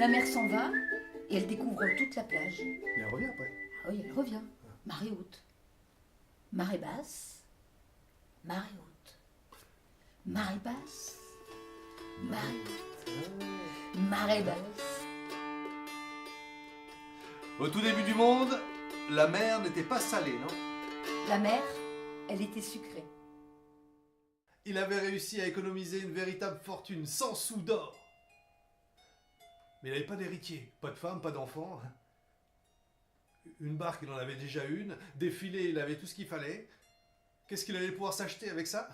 La mère s'en va et elle découvre toute la plage. Mais elle revient après. Ah oui, elle revient. Marée haute. Marée basse. Marée haute. Marée basse. Marée haute. Marée basse. Au tout début du monde, la mer n'était pas salée, non? La mer, elle était sucrée. Il avait réussi à économiser une véritable fortune, 100 sous d'or. Mais il n'avait pas d'héritier, pas de femme, pas d'enfant. Une barque, il en avait déjà une. Des filets, il avait tout ce qu'il fallait. Qu'est-ce qu'il allait pouvoir s'acheter avec ça?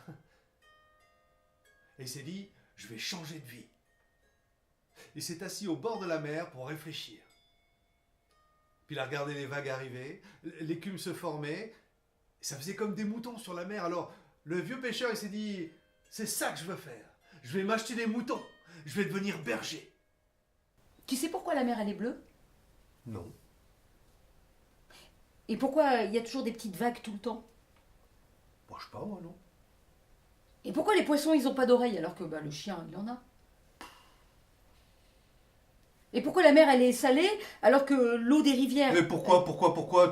Et il s'est dit, je vais changer de vie. Il s'est assis au bord de la mer pour réfléchir. Puis il a regardé les vagues arriver, l'écume se formait, et ça faisait comme des moutons sur la mer. Alors le vieux pêcheur, il s'est dit, c'est ça que je veux faire. Je vais m'acheter des moutons, je vais devenir berger. Tu sais pourquoi la mer, elle est bleue? Non. Et pourquoi il y a toujours des petites vagues tout le temps? Moi, je sais pas, moi, non. Et pourquoi les poissons, ils ont pas d'oreilles alors que le chien, il en a? Et pourquoi la mer, elle est salée alors que l'eau des rivières... Mais pourquoi,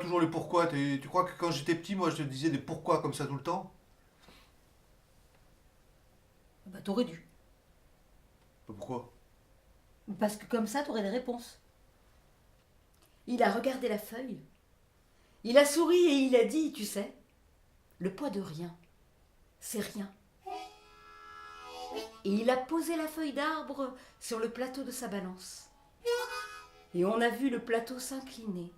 toujours les pourquoi. Tu crois que quand j'étais petit, moi, je te disais des pourquoi comme ça tout le temps? Bah t'aurais dû. Pourquoi? Parce que comme ça, t'aurais des réponses. Il a regardé la feuille. Il a souri et il a dit, tu sais, le poids de rien, c'est rien. Et il a posé la feuille d'arbre sur le plateau de sa balance. Et on a vu le plateau s'incliner.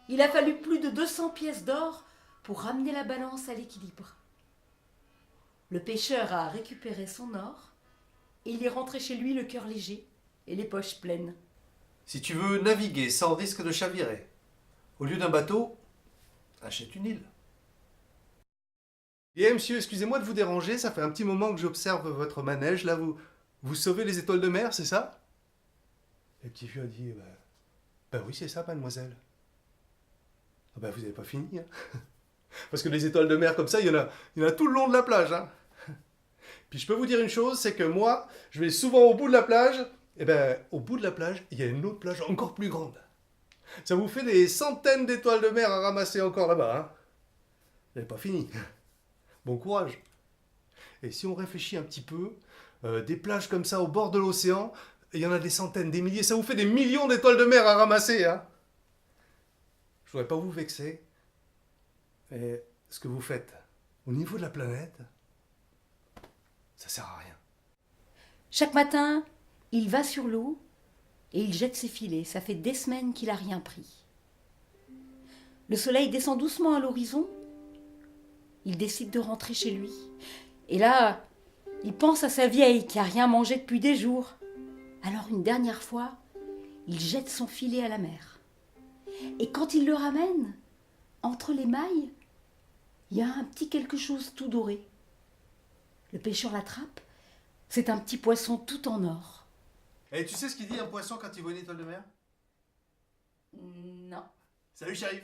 Il a fallu plus de 200 pièces d'or pour ramener la balance à l'équilibre. Le pêcheur a récupéré son or et il est rentré chez lui le cœur léger et les poches pleines. Si tu veux naviguer sans risque de chavirer, au lieu d'un bateau, achète une île. Et monsieur, excusez-moi de vous déranger, ça fait un petit moment que j'observe votre manège. Là, vous sauvez les étoiles de mer, c'est ça? Le petit vieux a dit, ben oui, c'est ça, mademoiselle. Ah ben, vous n'avez pas fini, hein. Parce que les étoiles de mer comme ça, il y en a tout le long de la plage, hein. Puis je peux vous dire une chose, c'est que moi, je vais souvent au bout de la plage, et ben, au bout de la plage, il y a une autre plage encore plus grande. Ça vous fait des centaines d'étoiles de mer à ramasser encore là-bas, hein. Vous n'avez pas fini. Bon courage. Et si on réfléchit un petit peu, des plages comme ça au bord de l'océan, il y en a des centaines, des milliers, ça vous fait des millions d'étoiles de mer à ramasser, hein. Je voudrais pas vous vexer, mais ce que vous faites au niveau de la planète, ça sert à rien. Chaque matin, il va sur l'eau et il jette ses filets. Ça fait des semaines qu'il n'a rien pris. Le soleil descend doucement à l'horizon. Il décide de rentrer chez lui. Et là, il pense à sa vieille qui n'a rien mangé depuis des jours. Alors une dernière fois, il jette son filet à la mer. Et quand il le ramène, entre les mailles, il y a un petit quelque chose tout doré. Le pêcheur l'attrape. C'est un petit poisson tout en or. Et tu sais ce qu'il dit un poisson quand il voit une étoile de mer? Non. Salut shérif.